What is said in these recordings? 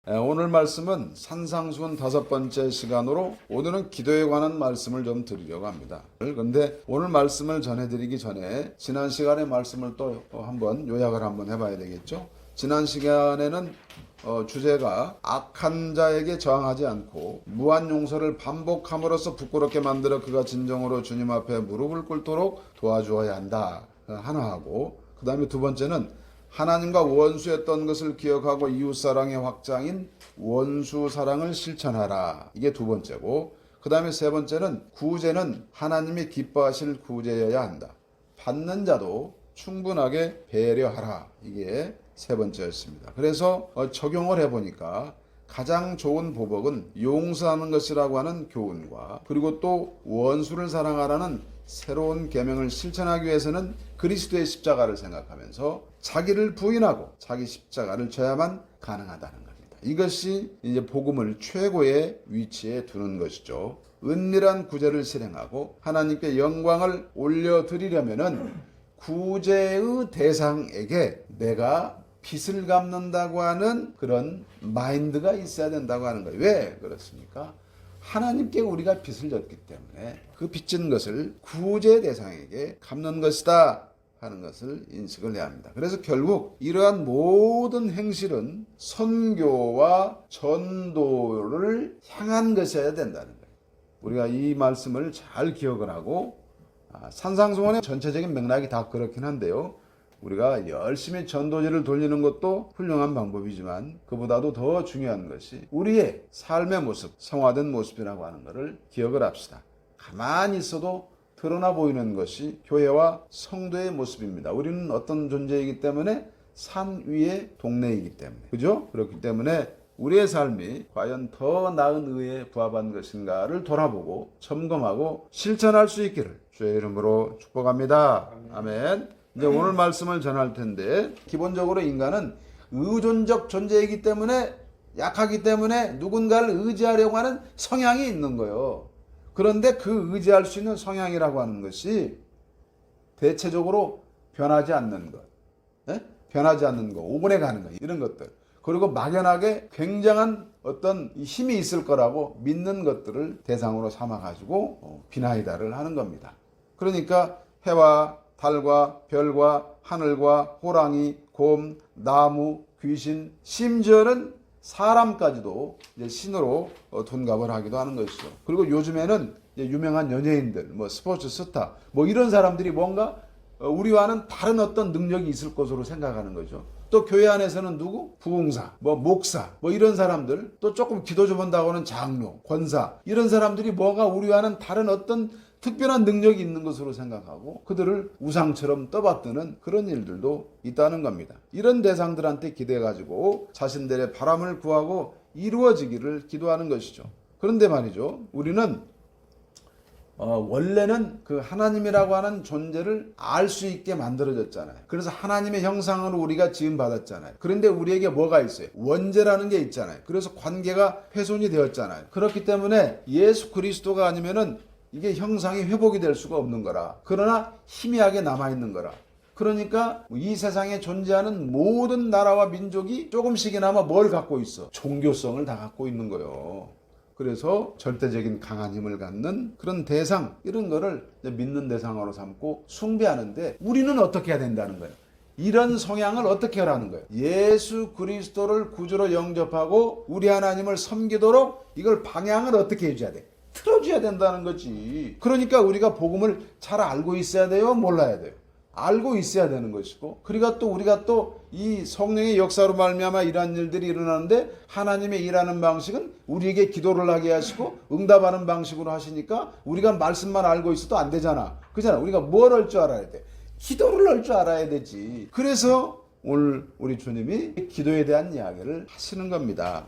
오늘 말씀은 산상수훈 5번째 시간으로 오늘은 기도에 관한 말씀을 좀 드리려고 합니다. 그런데 오늘 말씀을 전해드리기 전에 지난 시간의 말씀을 또 한번 요약을 한번 해봐야 되겠죠. 지난 시간에는 주제가 악한 자에게 저항하지 않고 무한 용서를 반복함으로써 부끄럽게 만들어 그가 진정으로 주님 앞에 무릎을 꿇도록 도와주어야 한다 하나 하고, 그 다음에 두 번째는 하나님과 원수였던 것을 기억하고 이웃사랑의 확장인 원수사랑을 실천하라, 이게 두 번째고, 그 다음에 세 번째는 구제는 하나님이 기뻐하실 구제여야 한다. 받는 자도 충분하게 배려하라, 이게 세 번째였습니다. 그래서 적용을 해보니까 가장 좋은 보복은 용서하는 것이라고 하는 교훈과, 그리고 또 원수를 사랑하라는 새로운 계명을 실천하기 위해서는 그리스도의 십자가를 생각하면서 자기를 부인하고 자기 십자가를 져야만 가능하다는 겁니다. 이것이 이제 복음을 최고의 위치에 두는 것이죠. 은밀한 구제를 실행하고 하나님께 영광을 올려드리려면은 구제의 대상에게 내가 빚을 갚는다고 하는 그런 마인드가 있어야 된다고 하는 거예요. 왜 그렇습니까? 하나님께 우리가 빚을 졌기 때문에 그 빚진 것을 구제 대상에게 갚는 것이다 하는 것을 인식을 해야 합니다. 그래서 결국 이러한 모든 행실은 선교와 전도를 향한 것이어야 된다는 거예요. 우리가 이 말씀을 잘 기억을 하고, 산상수훈의 전체적인 맥락이 다 그렇긴 한데요, 우리가 열심히 전도지를 돌리는 것도 훌륭한 방법이지만 그보다도 더 중요한 것이 우리의 삶의 모습, 성화된 모습이라고 하는 것을 기억을 합시다. 가만히 있어도 드러나 보이는 것이 교회와 성도의 모습입니다. 우리는 어떤 존재이기 때문에 산 위의 동네이기 때문에, 그죠? 그렇기 때문에 우리의 삶이 과연 더 나은 의에 부합한 것인가를 돌아보고 점검하고 실천할 수 있기를 주의 이름으로 축복합니다. 아멘. 이제 오늘 말씀을 전할 텐데, 기본적으로 인간은 의존적 존재이기 때문에, 약하기 때문에 누군가를 의지하려고 하는 성향이 있는 거예요. 그런데 그 의지할 수 있는 성향이라고 하는 것이 대체적으로 변하지 않는 것, 변하지 않는 것, 오래 가는 것, 이런 것들, 그리고 막연하게 굉장한 어떤 힘이 있을 거라고 믿는 것들을 대상으로 삼아가지고 비나이다를 하는 겁니다. 그러니까 해와 달과 별과 하늘과 호랑이, 곰, 나무, 귀신, 심지어는 사람까지도 이제 신으로 둔갑을 하기도 하는 것이죠. 그리고 요즘에는 이제 유명한 연예인들, 스포츠 스타, 이런 사람들이 뭔가 우리와는 다른 어떤 능력이 있을 것으로 생각하는 거죠. 또 교회 안에서는 누구? 부흥사, 목사, 이런 사람들, 또 조금 기도 좀 한다고 하는 장로, 권사, 이런 사람들이 뭐가 우리와는 다른 어떤 특별한 능력이 있는 것으로 생각하고 그들을 우상처럼 떠받드는 그런 일들도 있다는 겁니다. 이런 대상들한테 기대가지고 자신들의 바람을 구하고 이루어지기를 기도하는 것이죠. 그런데 말이죠, 우리는 원래는 그 하나님이라고 하는 존재를 알 수 있게 만들어졌잖아요. 그래서 하나님의 형상으로 우리가 지음받았잖아요. 그런데 우리에게 뭐가 있어요? 원죄라는 게 있잖아요. 그래서 관계가 훼손이 되었잖아요. 그렇기 때문에 예수 그리스도가 아니면은 이게 형상이 회복이 될 수가 없는 거라. 그러나 희미하게 남아있는 거라. 그러니까 이 세상에 존재하는 모든 나라와 민족이 조금씩이나마 뭘 갖고 있어? 종교성을 다 갖고 있는 거예요. 그래서 절대적인 강한 힘을 갖는 그런 대상, 이런 거를 믿는 대상으로 삼고 숭배하는데, 우리는 어떻게 해야 된다는 거예요? 이런 성향을 어떻게 하라는 거예요? 예수 그리스도를 구주로 영접하고 우리 하나님을 섬기도록 이걸 방향을 어떻게 해줘야 돼? 틀어줘야 된다는 거지. 그러니까 우리가 복음을 잘 알고 있어야 돼요? 몰라야 돼요? 알고 있어야 되는 것이고, 그러니까 또 우리가 또 이 성령의 역사로 말미암아 이러한 일들이 일어나는데, 하나님의 일하는 방식은 우리에게 기도를 하게 하시고 응답하는 방식으로 하시니까 우리가 말씀만 알고 있어도 안 되잖아. 그잖아. 우리가 뭘 할 줄 알아야 돼? 기도를 할 줄 알아야 되지. 그래서 오늘 우리 주님이 기도에 대한 이야기를 하시는 겁니다.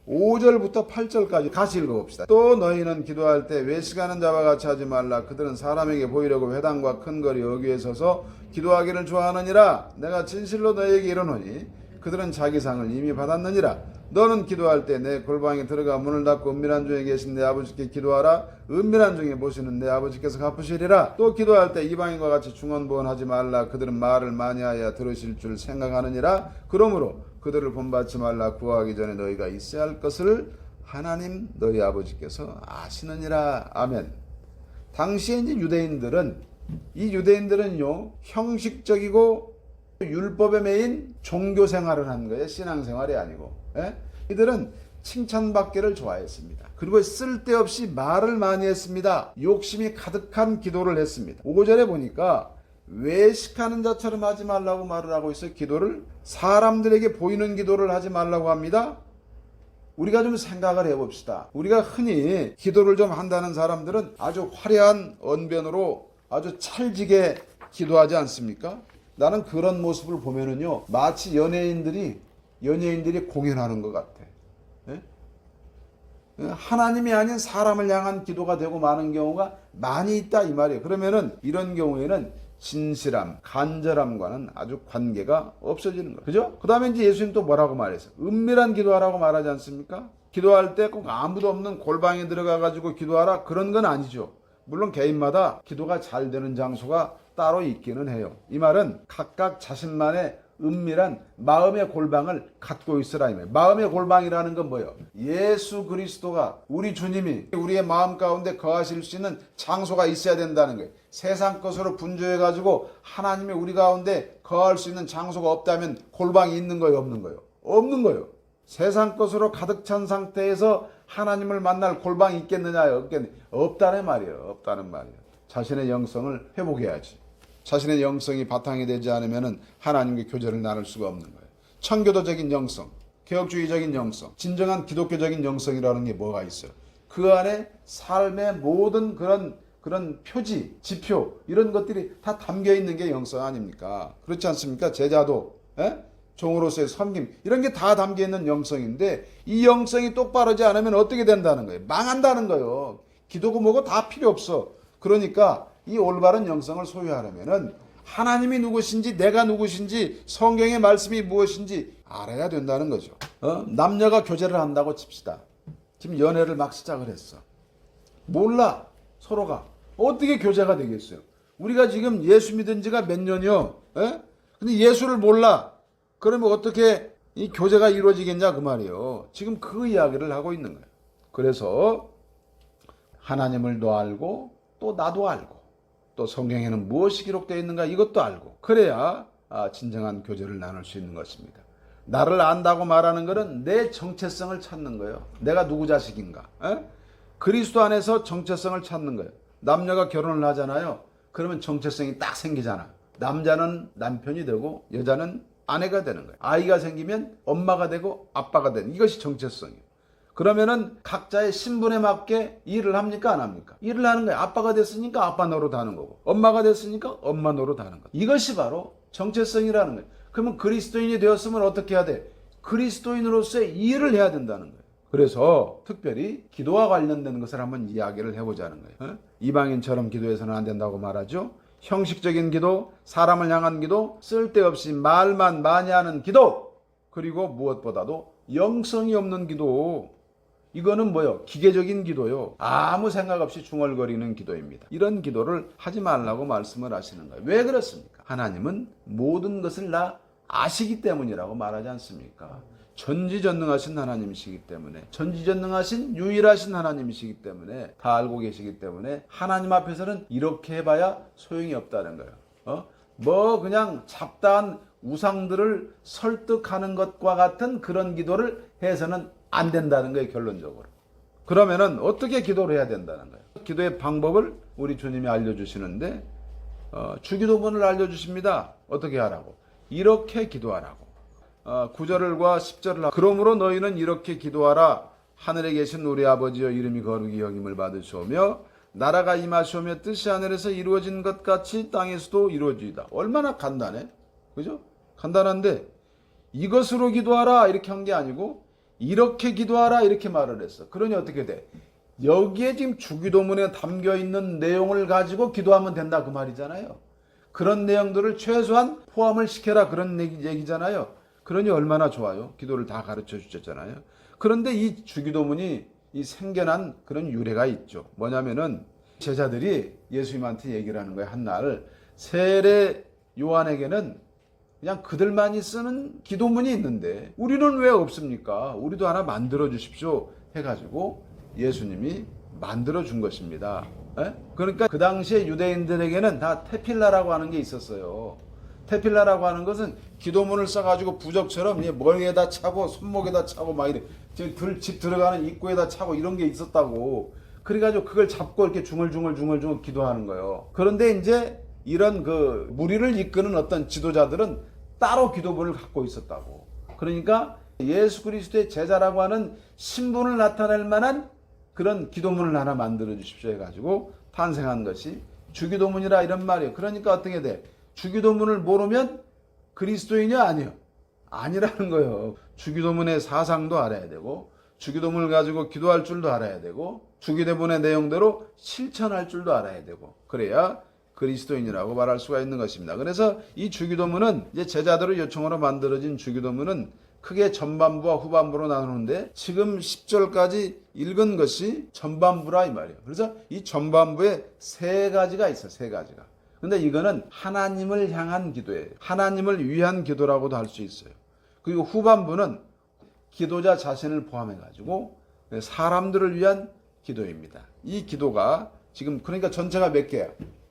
5절부터 8절까지 같이 읽어봅시다. 또 너희는 기도할 때 외식하는 자와 같이 하지 말라. 그들은 사람에게 보이려고 회당과 큰 거리 어귀에 서서 기도하기를 좋아하느니라. 내가 진실로 너희에게 이르노니 그들은 자기 상을 이미 받았느니라. 너는 기도할 때 내 골방에 들어가 문을 닫고 은밀한 중에 계신 내 아버지께 기도하라. 은밀한 중에 보시는 내 아버지께서 갚으시리라. 또 기도할 때 이방인과 같이 중언부언하지 말라. 그들은 말을 많이 하여 들으실 줄 생각하느니라. 그러므로 그들을 본받지 말라. 구하기 전에 너희가 있어야 할 것을 하나님 너희 아버지께서 아시느니라. 아멘. 당시에 이제 유대인들은요 형식적이고 율법에 매인 종교 생활을 한 거예요. 신앙 생활이 아니고. 예? 이들은 칭찬받기를 좋아했습니다. 그리고 쓸데없이 말을 많이 했습니다. 욕심이 가득한 기도를 했습니다. 5절에 보니까 외식하는 자처럼 하지 말라고 말을 하고 있어요. 기도를 사람들에게 보이는 기도를 하지 말라고 합니다. 우리가 좀 생각을 해봅시다. 우리가 흔히 기도를 좀 한다는 사람들은 아주 화려한 언변으로 아주 찰지게 기도하지 않습니까? 나는 그런 모습을 보면은요 마치 연예인들이 공연하는 것 같아. 예? 하나님이 아닌 사람을 향한 기도가 되고 마는 경우가 많이 있다 이 말이에요. 그러면은 이런 경우에는 진실함, 간절함과는 아주 관계가 없어지는 거예요. 그죠? 그 다음에 이제 예수님 또 뭐라고 말했어요? 은밀한 기도하라고 말하지 않습니까? 기도할 때 꼭 아무도 없는 골방에 들어가가지고 기도하라 그런 건 아니죠. 물론 개인마다 기도가 잘 되는 장소가 따로 있기는 해요. 이 말은 각각 자신만의 은밀한 마음의 골방을 갖고 있으라. 마음의 골방이라는 건 뭐예요? 예수 그리스도가 우리 주님이 우리의 마음 가운데 거하실 수 있는 장소가 있어야 된다는 거예요. 세상 것으로 분주해 가지고 하나님이 우리 가운데 거할 수 있는 장소가 없다면 골방이 있는 거예요, 없는 거예요? 없는 거예요. 세상 것으로 가득 찬 상태에서 하나님을 만날 골방이 있겠느냐? 없다는 말이에요. 없다는 말이에요. 자신의 영성을 회복해야지. 자신의 영성이 바탕이 되지 않으면 하나님과 교제를 나눌 수가 없는 거예요. 청교도적인 영성, 개혁주의적인 영성, 진정한 기독교적인 영성이라는 게 뭐가 있어요? 그 안에 삶의 모든 그런 표지, 지표 이런 것들이 다 담겨 있는 게 영성 아닙니까? 그렇지 않습니까? 제자도, 종으로서의 섬김 이런 게 다 담겨 있는 영성인데 이 영성이 똑바르지 않으면 어떻게 된다는 거예요? 망한다는 거예요. 기도고 뭐고 다 필요 없어. 그러니까 이 올바른 영성을 소유하려면은 하나님이 누구신지 내가 누구신지 성경의 말씀이 무엇인지 알아야 된다는 거죠. 남녀가 교제를 한다고 칩시다. 지금 연애를 막 시작을 했어. 몰라 서로가 어떻게 교제가 되겠어요? 우리가 지금 예수 믿은 지가 몇 년이요? 근데 예수를 몰라. 그러면 어떻게 이 교제가 이루어지겠냐 그 말이에요. 지금 그 이야기를 하고 있는 거예요. 그래서 하나님을 더 알고 또 나도 알고 또 성경에는 무엇이 기록되어 있는가 이것도 알고 그래야 진정한 교제를 나눌 수 있는 것입니다. 나를 안다고 말하는 것은 내 정체성을 찾는 거예요. 내가 누구 자식인가? 그리스도 안에서 정체성을 찾는 거예요. 남녀가 결혼을 하잖아요. 그러면 정체성이 딱 생기잖아. 남자는 남편이 되고 여자는 아내가 되는 거예요. 아이가 생기면 엄마가 되고 아빠가 되는 이것이 정체성이에요. 그러면은 각자의 신분에 맞게 일을 합니까 안 합니까? 일을 하는 거예요. 아빠가 됐으니까 아빠 노릇하는 거고 엄마가 됐으니까 엄마 노릇하는 거. 이것이 바로 정체성이라는 거예요. 그러면 그리스도인이 되었으면 어떻게 해야 돼? 그리스도인으로서의 일을 해야 된다는 거예요. 그래서 특별히 기도와 관련된 것을 한번 이야기를 해보자는 거예요. 이방인처럼 기도해서는 안 된다고 말하죠. 형식적인 기도, 사람을 향한 기도, 쓸데없이 말만 많이 하는 기도, 그리고 무엇보다도 영성이 없는 기도. 이거는 뭐요? 기계적인 기도요. 아무 생각 없이 중얼거리는 기도입니다. 이런 기도를 하지 말라고 말씀을 하시는 거예요. 왜 그렇습니까? 하나님은 모든 것을 다 아시기 때문이라고 말하지 않습니까? 전지전능하신 하나님이시기 때문에, 전지전능하신 유일하신 하나님이시기 때문에, 다 알고 계시기 때문에 하나님 앞에서는 이렇게 해봐야 소용이 없다는 거예요. 뭐 그냥 잡다한 우상들을 설득하는 것과 같은 그런 기도를 해서는 안 된다는 거예요, 결론적으로. 그러면은 어떻게 기도를 해야 된다는 거예요? 기도의 방법을 우리 주님이 알려주시는데 주기도문을 알려주십니다. 어떻게 하라고? 이렇게 기도하라고. 9절과 10절을 그러므로 너희는 이렇게 기도하라. 하늘에 계신 우리 아버지여 이름이 거룩히 여김을 받으시오며 나라가 임하시오며 뜻이 하늘에서 이루어진 것 같이 땅에서도 이루어지이다. 얼마나 간단해? 그죠? 간단한데 이것으로 기도하라 이렇게 한 게 아니고 이렇게 기도하라 이렇게 말을 했어. 그러니 어떻게 돼? 여기에 지금 주기도문에 담겨있는 내용을 가지고 기도하면 된다 그 말이잖아요. 그런 내용들을 최소한 포함을 시켜라 그런 얘기잖아요. 그러니 얼마나 좋아요. 기도를 다 가르쳐 주셨잖아요. 그런데 이 주기도문이 이 생겨난 그런 유래가 있죠. 뭐냐면은 제자들이 예수님한테 얘기를 하는 거예요. 한날 세례 요한에게는 그냥 그들만이 쓰는 기도문이 있는데 우리는 왜 없습니까? 우리도 하나 만들어 주십시오 해가지고 예수님이 만들어 준 것입니다. 그러니까 그 당시에 유대인들에게는 다 테필라라고 하는 게 있었어요. 테필라라고 하는 것은 기도문을 써가지고 부적처럼 머리에다 차고 손목에다 차고 막 이래 집 들어가는 입구에다 차고 이런 게 있었다고. 그래가지고 그걸 잡고 이렇게 중얼중얼 기도하는 거예요. 그런데 이제 이런 그 무리를 이끄는 어떤 지도자들은 따로 기도문을 갖고 있었다고. 그러니까 예수 그리스도의 제자라고 하는 신분을 나타낼 만한 그런 기도문을 하나 만들어 주십시오 해가지고 탄생한 것이 주기도문이라 이런 말이에요. 그러니까 어떻게 돼? 주기도문을 모르면 그리스도인이야? 아니요. 아니라는 거예요. 주기도문의 사상도 알아야 되고 주기도문을 가지고 기도할 줄도 알아야 되고 주기도문의 내용대로 실천할 줄도 알아야 되고 그래야 그리스도인이라고 말할 수가 있는 것입니다. 그래서 이 주기도문은 이제 제자들의 요청으로 만들어진 주기도문은 크게 전반부와 후반부로 나누는데 지금 10절까지 읽은 것이 전반부라 이 말이에요. 그래서 이 전반부에 세 가지가 있어요. 세 가지가. 근데 이거는 하나님을 향한 기도예요. 하나님을 위한 기도라고도 할 수 있어요. 그리고 후반부는 기도자 자신을 포함해가지고 사람들을 위한 기도입니다. 이 기도가 지금 그러니까 전체가 몇 개야?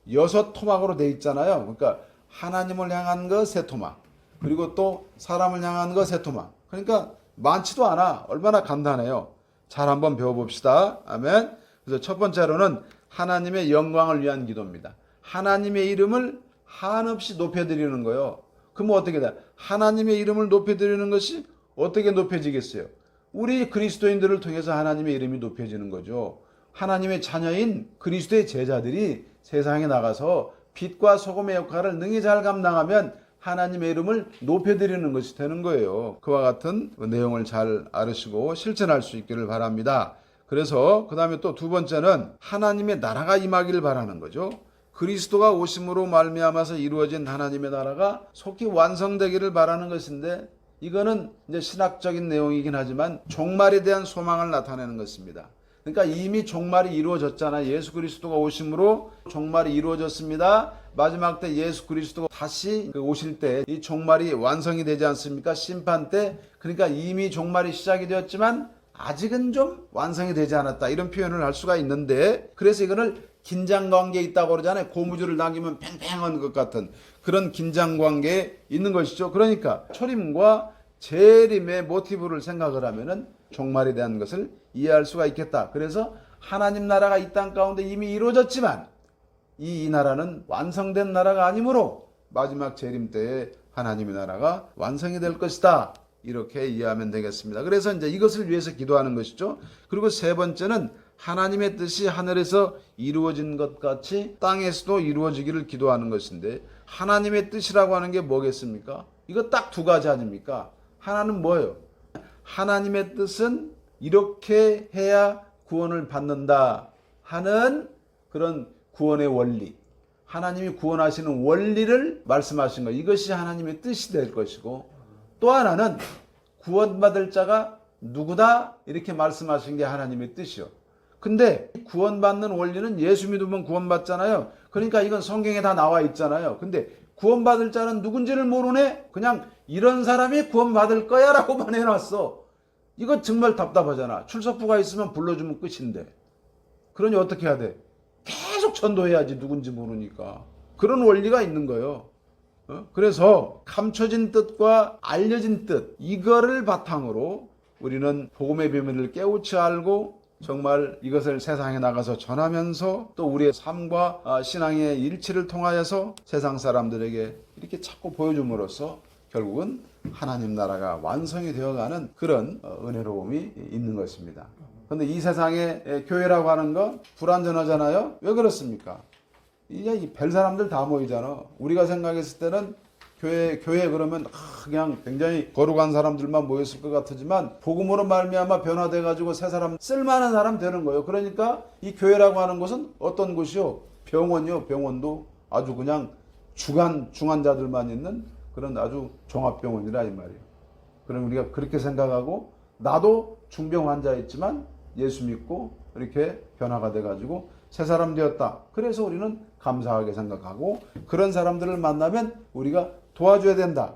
6토막으로 돼 있잖아요. 그러니까 하나님을 향한 거 3토막, 그리고 또 사람을 향한 거 3토막. 그러니까 많지도 않아. 얼마나 간단해요. 잘 한번 배워봅시다. 아멘. 그래서 첫 번째로는 하나님의 영광을 위한 기도입니다. 하나님의 이름을 한없이 높여드리는 거예요. 그럼 어떻게 돼? 하나님의 이름을 높여드리는 것이 어떻게 높여지겠어요? 우리 그리스도인들을 통해서 하나님의 이름이 높여지는 거죠. 하나님의 자녀인 그리스도의 제자들이 세상에 나가서 빛과 소금의 역할을 능히 잘 감당하면 하나님의 이름을 높여드리는 것이 되는 거예요. 그와 같은 내용을 잘 알으시고 실천할 수 있기를 바랍니다. 그래서 그 다음에 또 두 번째는 하나님의 나라가 임하기를 바라는 거죠. 그리스도가 오심으로 말미암아서 이루어진 하나님의 나라가 속히 완성되기를 바라는 것인데 이거는 이제 신학적인 내용이긴 하지만 종말에 대한 소망을 나타내는 것입니다. 그러니까 이미 종말이 이루어졌잖아요. 예수 그리스도가 오심으로 종말이 이루어졌습니다. 마지막 때 예수 그리스도가 다시 오실 때 이 종말이 완성이 되지 않습니까? 심판 때. 그러니까 이미 종말이 시작이 되었지만 아직은 좀 완성이 되지 않았다. 이런 표현을 할 수가 있는데 그래서 이거를 긴장관계에 있다고 그러잖아요. 고무줄을 당기면 팽팽한 것 같은 그런 긴장관계에 있는 것이죠. 그러니까 초림과 재림의 모티브를 생각을 하면은 종말에 대한 것을 이해할 수가 있겠다. 그래서 하나님 나라가 이 땅 가운데 이미 이루어졌지만 이 나라는 완성된 나라가 아니므로 마지막 재림 때에 하나님의 나라가 완성이 될 것이다. 이렇게 이해하면 되겠습니다. 그래서 이제 이것을 위해서 기도하는 것이죠. 그리고 세 번째는 하나님의 뜻이 하늘에서 이루어진 것 같이 땅에서도 이루어지기를 기도하는 것인데 하나님의 뜻이라고 하는 게 뭐겠습니까? 이거 딱 두 가지 아닙니까? 하나는 뭐예요? 하나님의 뜻은 이렇게 해야 구원을 받는다 하는 그런 구원의 원리, 하나님이 구원하시는 원리를 말씀하신 거, 이것이 하나님의 뜻이 될 것이고 또 하나는 구원받을 자가 누구다 이렇게 말씀하신 게 하나님의 뜻이요. 근데 구원받는 원리는 예수 믿으면 구원받잖아요. 그러니까 이건 성경에 다 나와 있잖아요. 근데 구원받을 자는 누군지를 모르네? 그냥 이런 사람이 구원받을 거야 라고만 해놨어. 이거 정말 답답하잖아. 출석부가 있으면 불러주면 끝인데. 그러니 어떻게 해야 돼? 계속 전도해야지 누군지 모르니까. 그런 원리가 있는 거예요. 그래서 감춰진 뜻과 알려진 뜻 이거를 바탕으로 우리는 복음의 비밀을 깨우쳐 알고 정말 이것을 세상에 나가서 전하면서 또 우리의 삶과 신앙의 일치를 통하여서 세상 사람들에게 이렇게 자꾸 보여줌으로써 결국은 하나님 나라가 완성이 되어가는 그런 은혜로움이 있는 것입니다. 그런데 이 세상의 교회라고 하는 거 불완전하잖아요. 왜 그렇습니까? 이제 별 사람들 다 모이잖아. 우리가 생각했을 때는 교회 그러면 그냥 굉장히 거룩한 사람들만 모였을 것 같지만 복음으로 말미암아 변화돼 가지고 새 사람 쓸만한 사람 되는 거예요. 그러니까 이 교회라고 하는 것은 어떤 곳이요? 병원이요. 병원도 아주 그냥 중환자들만 있는 그런 아주 종합병원이라 이 말이에요. 그럼 우리가 그렇게 생각하고 나도 중병 환자였지만 예수 믿고 이렇게 변화가 돼 가지고 새 사람 되었다. 그래서 우리는 감사하게 생각하고 그런 사람들을 만나면 우리가 도와줘야 된다.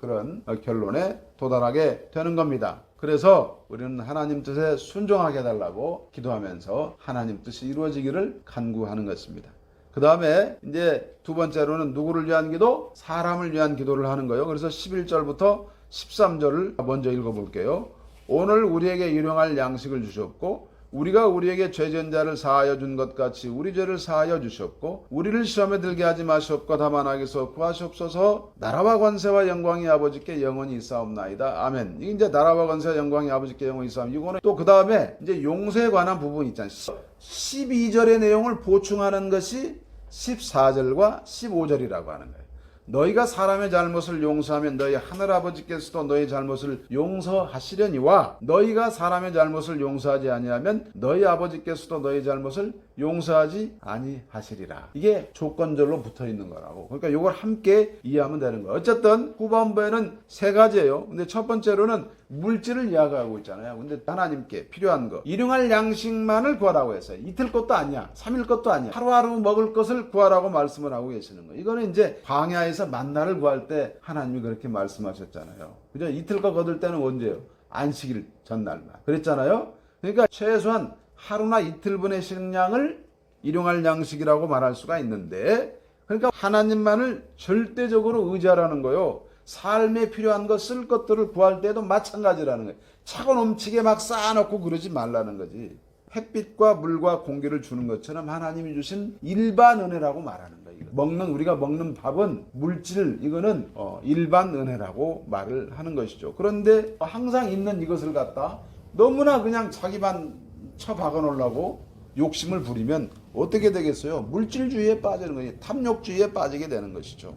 그런 결론에 도달하게 되는 겁니다. 그래서 우리는 하나님 뜻에 순종하게 해달라고 기도하면서 하나님 뜻이 이루어지기를 간구하는 것입니다. 그 다음에 이제 두 번째로는 누구를 위한 기도? 사람을 위한 기도를 하는 거예요. 그래서 11절부터 13절을 먼저 읽어볼게요. 오늘 우리에게 일용할 양식을 주셨고 우리가 우리에게 죄 지은 자를 사하여 준 것 같이 우리 죄를 사하여 주셨고 우리를 시험에 들게 하지 마시옵고 다만 악에서 구하시옵소서. 나라와 권세와 영광이 아버지께 영원히 있사옵나이다. 아멘. 이게 이제 나라와 권세와 영광이 아버지께 영원히 있사옵나이다. 이거는 또 그 다음에 이제 용서에 관한 부분이 있잖아요. 12절의 내용을 보충하는 것이 14절과 15절이라고 하는 거예요. 너희가 사람의 잘못을 용서하면 너희 하늘아버지께서도 너희 잘못을 용서하시려니와 너희가 사람의 잘못을 용서하지 아니하면 너희 아버지께서도 너희 잘못을 용서하지 아니하시리라. 이게 조건절로 붙어 있는 거라고. 그러니까 이걸 함께 이해하면 되는 거예요. 어쨌든 후반부에는 세 가지예요. 근데 첫 번째로는 물질을 이야기하고 있잖아요. 근데 하나님께 필요한 거 일용할 양식만을 구하라고 했어요. 이틀 것도 아니야, 3일 것도 아니야. 하루하루 먹을 것을 구하라고 말씀을 하고 계시는 거예요. 이거는 이제 광야에서 만나를 구할 때 하나님이 그렇게 말씀하셨잖아요. 그죠? 이틀 거 거둘 때는 언제요? 안식일 전날만 그랬잖아요. 그러니까 최소한 하루나 이틀분의 식량을 일용할 양식이라고 말할 수가 있는데, 그러니까 하나님만을 절대적으로 의지하라는 거요. 삶에 필요한 거 쓸 것들을 구할 때도 마찬가지라는 거예요. 차고 넘치게 막 쌓아놓고 그러지 말라는 거지. 햇빛과 물과 공기를 주는 것처럼 하나님이 주신 일반 은혜라고 말하는 거예요. 우리가 먹는 밥은 물질, 이거는 일반 은혜라고 말을 하는 것이죠. 그런데 항상 있는 이것을 갖다 너무나 그냥 자기만 쳐박아 놓으려고 욕심을 부리면 어떻게 되겠어요? 물질주의에 빠지는 거예요. 탐욕주의에 빠지게 되는 것이죠.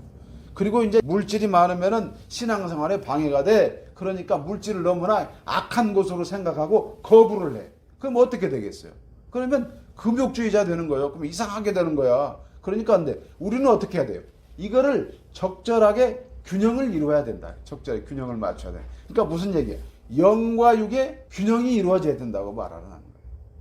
그리고 이제 물질이 많으면은 신앙생활에 방해가 돼. 그러니까 물질을 너무나 악한 것으로 생각하고 거부를 해. 그럼 어떻게 되겠어요? 그러면 금욕주의자 되는 거예요. 그럼 이상하게 되는 거야. 그러니까 근데 우리는 어떻게 해야 돼요? 이거를 적절하게 균형을 이루어야 된다. 적절히 균형을 맞춰야 돼. 그러니까 무슨 얘기야? 영과 육의 균형이 이루어져야 된다고 말하는 거예요.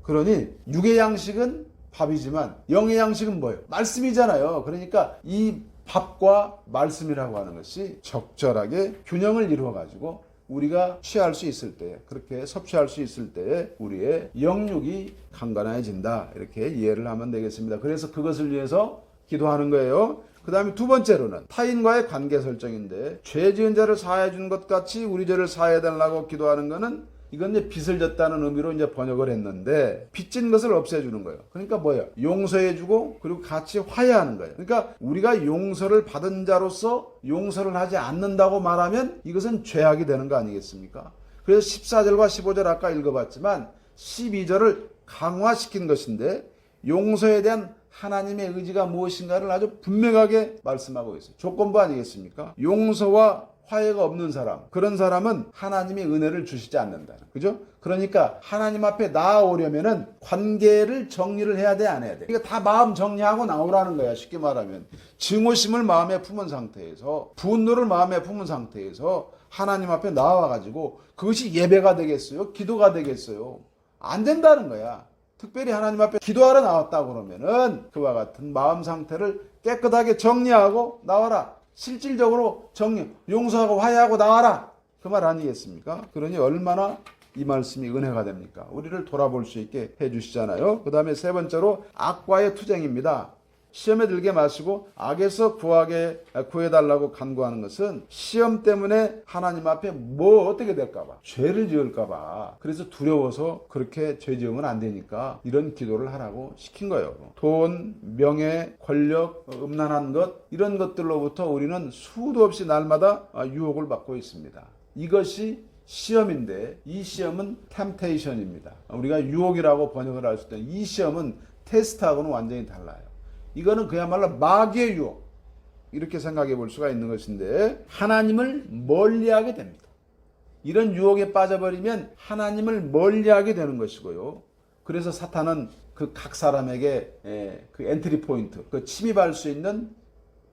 그러니 육의 양식은 밥이지만 영의 양식은 뭐예요? 말씀이잖아요. 그러니까 이 밥과 말씀이라고 하는 것이 적절하게 균형을 이루어가지고 우리가 취할 수 있을 때, 그렇게 섭취할 수 있을 때에 우리의 영육이 강건해진다. 이렇게 이해를 하면 되겠습니다. 그래서 그것을 위해서 기도하는 거예요. 그 다음에 두 번째로는 타인과의 관계 설정인데, 죄 지은 자를 사하여 준 것 같이 우리 죄를 사하여 달라고 기도하는 거는, 이건 이제 빚을 졌다는 의미로 이제 번역을 했는데, 빚진 것을 없애주는 거예요. 그러니까 뭐예요? 용서해주고 그리고 같이 화해하는 거예요. 그러니까 우리가 용서를 받은 자로서 용서를 하지 않는다고 말하면 이것은 죄악이 되는 거 아니겠습니까? 그래서 14절과 15절 아까 읽어봤지만 12절을 강화시킨 것인데, 용서에 대한 하나님의 의지가 무엇인가를 아주 분명하게 말씀하고 있어요. 조건부 아니겠습니까? 용서와 화해가 없는 사람, 그런 사람은 하나님의 은혜를 주시지 않는다. 그죠? 그러니까 하나님 앞에 나아오려면은 관계를 정리를 해야 돼, 안 해야 돼? 이거 다 마음 정리하고 나오라는 거야. 쉽게 말하면 증오심을 마음에 품은 상태에서, 분노를 마음에 품은 상태에서 하나님 앞에 나와가지고 그것이 예배가 되겠어요? 기도가 되겠어요? 안 된다는 거야. 특별히 하나님 앞에 기도하러 나왔다 그러면은 그와 같은 마음 상태를 깨끗하게 정리하고 나와라. 실질적으로 용서하고 화해하고 나와라. 그 말 아니겠습니까? 그러니 얼마나 이 말씀이 은혜가 됩니까? 우리를 돌아볼 수 있게 해주시잖아요. 그 다음에 세 번째로 악과의 투쟁입니다. 시험에 들게 마시고 악에서 구해달라고 간구하는 것은 시험 때문에 하나님 앞에 어떻게 될까봐, 죄를 지을까봐, 그래서 두려워서 그렇게 죄 지으면 안 되니까 이런 기도를 하라고 시킨 거예요. 돈, 명예, 권력, 음란한 것, 이런 것들로부터 우리는 수도 없이 날마다 유혹을 받고 있습니다. 이것이 시험인데, 이 시험은 템테이션입니다. 우리가 유혹이라고 번역을 할 수 있다. 이 시험은 테스트하고는 완전히 달라요. 이거는 그야말로 마귀의 유혹, 이렇게 생각해 볼 수가 있는 것인데, 하나님을 멀리하게 됩니다. 이런 유혹에 빠져버리면 하나님을 멀리하게 되는 것이고요. 그래서 사탄은 그 각 사람에게 그 엔트리 포인트, 그 침입할 수 있는,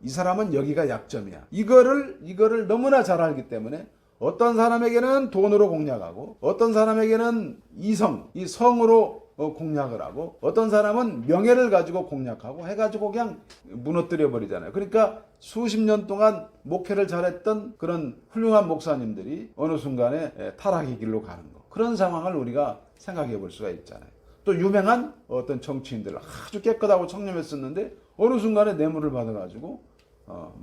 이 사람은 여기가 약점이야, 이거를 너무나 잘 알기 때문에 어떤 사람에게는 돈으로 공략하고 어떤 사람에게는 이 성으로 공략을 하고 어떤 사람은 명예를 가지고 공략하고 해가지고 그냥 무너뜨려 버리잖아요. 그러니까 수십 년 동안 목회를 잘했던 그런 훌륭한 목사님들이 어느 순간에 타락의 길로 가는 거. 그런 상황을 우리가 생각해 볼 수가 있잖아요. 또 유명한 어떤 정치인들 아주 깨끗하고 청렴했었는데 어느 순간에 뇌물을 받아가지고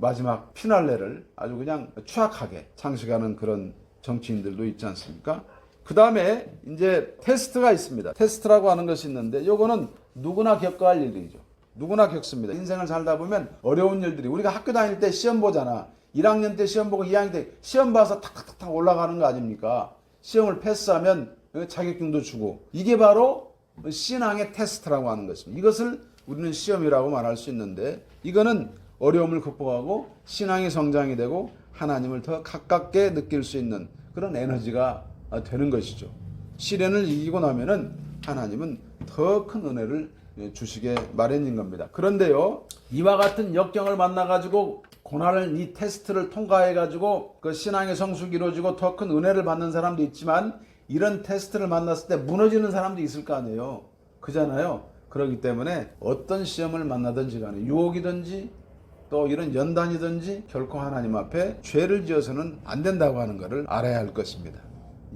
마지막 피날레를 아주 그냥 추악하게 장식하는 그런 정치인들도 있지 않습니까? 그 다음에 이제 테스트가 있습니다. 테스트라고 하는 것이 있는데 요거는 누구나 겪어야 할 일이죠. 누구나 겪습니다. 인생을 살다 보면 어려운 일들이 우리가 학교 다닐 때 시험 보잖아. 1학년 때 시험 보고 2학년 때 시험 봐서 탁탁탁 올라가는 거 아닙니까? 시험을 패스하면 자격증도 주고 이게 바로 신앙의 테스트라고 하는 것입니다. 이것을 우리는 시험이라고 말할 수 있는데 이거는 어려움을 극복하고 신앙의 성장이 되고 하나님을 더 가깝게 느낄 수 있는 그런 에너지가 되는 것이죠. 시련을 이기고 나면은 하나님은 더 큰 은혜를 주시게 마련인 겁니다. 그런데요, 이와 같은 역경을 만나가지고 고난을 이 테스트를 통과해가지고 그 신앙의 성숙이 이루어지고 더 큰 은혜를 받는 사람도 있지만 이런 테스트를 만났을 때 무너지는 사람도 있을 거 아니에요. 그잖아요. 그렇기 때문에 어떤 시험을 만나든지 간에 유혹이든지 또 이런 연단이든지 결코 하나님 앞에 죄를 지어서는 안 된다고 하는 것을 알아야 할 것입니다.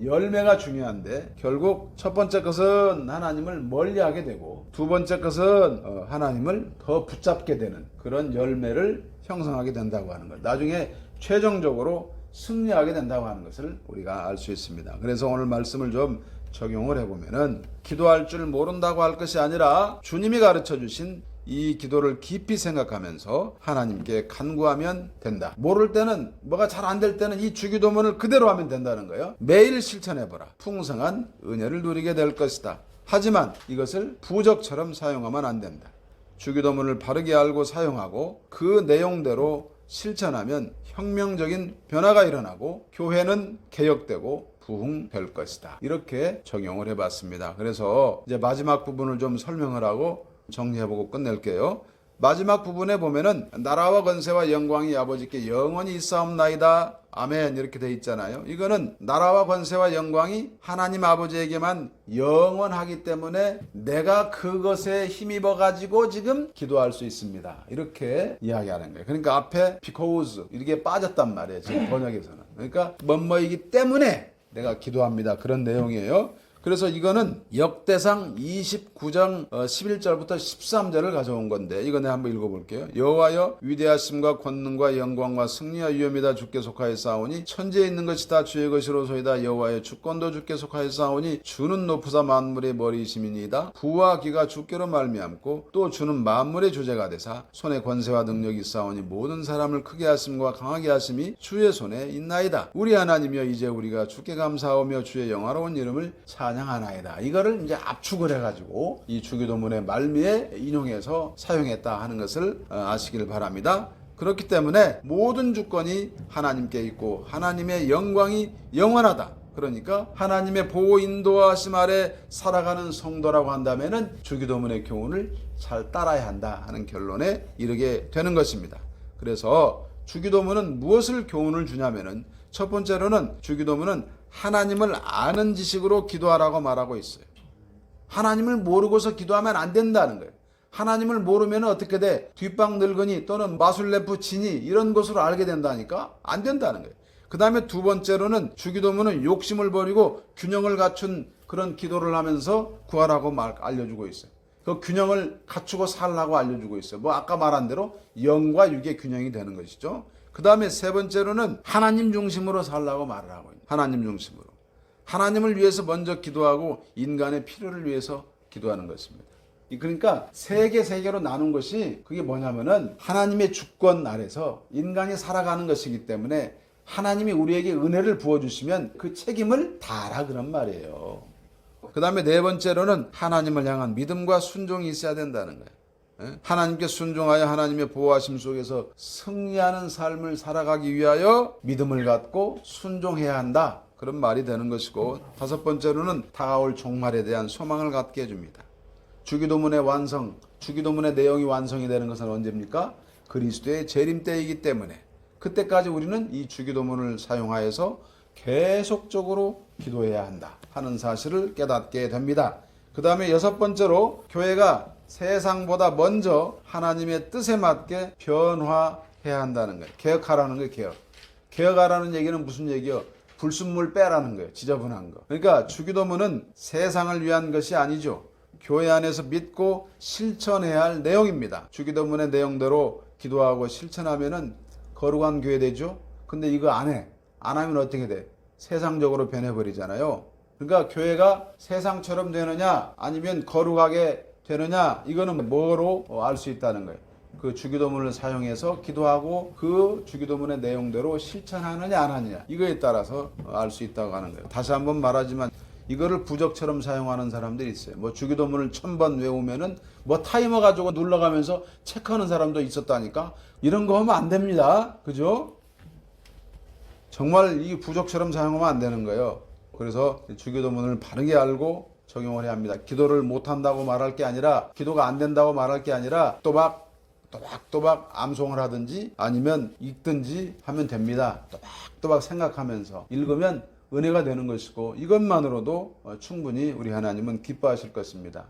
열매가 중요한데 결국 첫 번째 것은 하나님을 멀리하게 되고 두 번째 것은 하나님을 더 붙잡게 되는 그런 열매를 형성하게 된다고 하는 것. 나중에 최종적으로 승리하게 된다고 하는 것을 우리가 알 수 있습니다. 그래서 오늘 말씀을 좀 적용을 해보면은 기도할 줄 모른다고 할 것이 아니라 주님이 가르쳐 주신 이 기도를 깊이 생각하면서 하나님께 간구하면 된다. 모를 때는 뭐가 잘 안 될 때는 이 주기도문을 그대로 하면 된다는 거예요. 매일 실천해보라. 풍성한 은혜를 누리게 될 것이다. 하지만 이것을 부적처럼 사용하면 안 된다. 주기도문을 바르게 알고 사용하고 그 내용대로 실천하면 혁명적인 변화가 일어나고 교회는 개혁되고 부흥될 것이다. 이렇게 적용을 해봤습니다. 그래서 이제 마지막 부분을 좀 설명을 하고 정리해보고 끝낼게요. 마지막 부분에 보면은 나라와 권세와 영광이 아버지께 영원히 있사옵나이다. 아멘. 이렇게 돼 있잖아요. 이거는 나라와 권세와 영광이 하나님 아버지에게만 영원하기 때문에 내가 그것에 힘입어 가지고 지금 기도할 수 있습니다. 이렇게 이야기하는 거예요. 그러니까 앞에 because 이렇게 빠졌단 말이에요. 지금 번역에서는. 그러니까 뭐뭐이기 때문에 내가 기도합니다. 그런 내용이에요. 그래서 이거는 역대상 29장 11절부터 13절을 가져온 건데 이거 내가 한번 읽어볼게요. 여호와여 위대하심과 권능과 영광과 승리와 위엄이 다 주께 속하였사오니 천지에 있는 것이 다 주의 것이로소이다. 여호와여 주권도 주께 속하였사오니 주는 높으사 만물의 머리이심이니이다. 부와 기가 주께로 말미암고 또 주는 만물의 주제가 되사 손에 권세와 능력이 있사오니 모든 사람을 크게 하심과 강하게 하심이 주의 손에 있나이다. 우리 하나님이여 이제 우리가 주께 감사하며 주의 영화로운 이름을 찬양하나이다. 이거를 이제 압축을 해가지고 이 주기도문의 말미에 인용해서 사용했다 하는 것을 아시길 바랍니다. 그렇기 때문에 모든 주권이 하나님께 있고 하나님의 영광이 영원하다. 그러니까 하나님의 보호 인도하심 아래 살아가는 성도라고 한다면은 주기도문의 교훈을 잘 따라야 한다 하는 결론에 이르게 되는 것입니다. 그래서 주기도문은 무엇을 교훈을 주냐면은 첫 번째로는 주기도문은 하나님을 아는 지식으로 기도하라고 말하고 있어요. 하나님을 모르고서 기도하면 안 된다는 거예요. 하나님을 모르면 어떻게 돼? 뒷방 늙은이 또는 마술래프 진이 이런 것으로 알게 된다니까? 안 된다는 거예요. 그 다음에 두 번째로는 주기도문은 욕심을 버리고 균형을 갖춘 그런 기도를 하면서 구하라고 알려주고 있어요. 그 균형을 갖추고 살라고 알려주고 있어요. 뭐 아까 말한 대로 영과 육의 균형이 되는 것이죠. 그 다음에 세 번째로는 하나님 중심으로 살라고 말을 하고 있는 하나님 중심으로. 하나님을 위해서 먼저 기도하고 인간의 필요를 위해서 기도하는 것입니다. 그러니까 세 개로 나눈 것이 그게 뭐냐면은 하나님의 주권 아래서 인간이 살아가는 것이기 때문에 하나님이 우리에게 은혜를 부어주시면 그 책임을 다하라 그런 말이에요. 그 다음에 네 번째로는 하나님을 향한 믿음과 순종이 있어야 된다는 거예요. 하나님께 순종하여 하나님의 보호하심 속에서 승리하는 삶을 살아가기 위하여 믿음을 갖고 순종해야 한다. 그런 말이 되는 것이고 다섯 번째로는 다가올 종말에 대한 소망을 갖게 해줍니다. 주기도문의 완성, 주기도문의 내용이 완성이 되는 것은 언제입니까? 그리스도의 재림 때이기 때문에 그때까지 우리는 이 주기도문을 사용하여서 계속적으로 기도해야 한다 하는 사실을 깨닫게 됩니다. 그 다음에 여섯 번째로 교회가 세상보다 먼저 하나님의 뜻에 맞게 변화해야 한다는 거예요. 개혁하라는 거예요. 개혁하라는 얘기는 무슨 얘기요? 불순물 빼라는 거예요. 지저분한 거. 그러니까 주기도문은 세상을 위한 것이 아니죠. 교회 안에서 믿고 실천해야 할 내용입니다. 주기도문의 내용대로 기도하고 실천하면은 거룩한 교회 되죠. 근데 이거 안 해. 안 하면 어떻게 돼? 세상적으로 변해버리잖아요. 그러니까 교회가 세상처럼 되느냐 아니면 거룩하게 되느냐 이거는 뭐로 알 수 있다는 거예요. 그 주기도문을 사용해서 기도하고 그 주기도문의 내용대로 실천하느냐 안 하느냐 이거에 따라서 알 수 있다고 하는 거예요. 다시 한번 말하지만 이거를 부적처럼 사용하는 사람들이 있어요. 뭐 주기도문을 1000번 외우면은 뭐 타이머 가지고 눌러가면서 체크하는 사람도 있었다니까. 이런 거 하면 안 됩니다. 그죠? 정말 이 부적처럼 사용하면 안 되는 거예요. 그래서 주기도문을 바르게 알고 적용을 해야 합니다. 기도를 못한다고 말할 게 아니라 기도가 안 된다고 말할 게 아니라 또박또박 암송을 하든지 아니면 읽든지 하면 됩니다. 또박또박 생각하면서 읽으면 은혜가 되는 것이고 이것만으로도 충분히 우리 하나님은 기뻐하실 것입니다.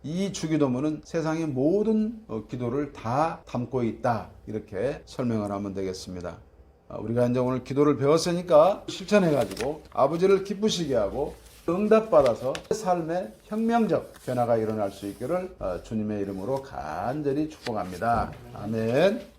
이 주기도문은 세상의 모든 기도를 다 담고 있다. 이렇게 설명을 하면 되겠습니다. 우리가 이제 오늘 기도를 배웠으니까 실천해가지고 아버지를 기쁘시게 하고 응답받아서 삶의 혁명적 변화가 일어날 수 있기를 주님의 이름으로 간절히 축복합니다. 아멘.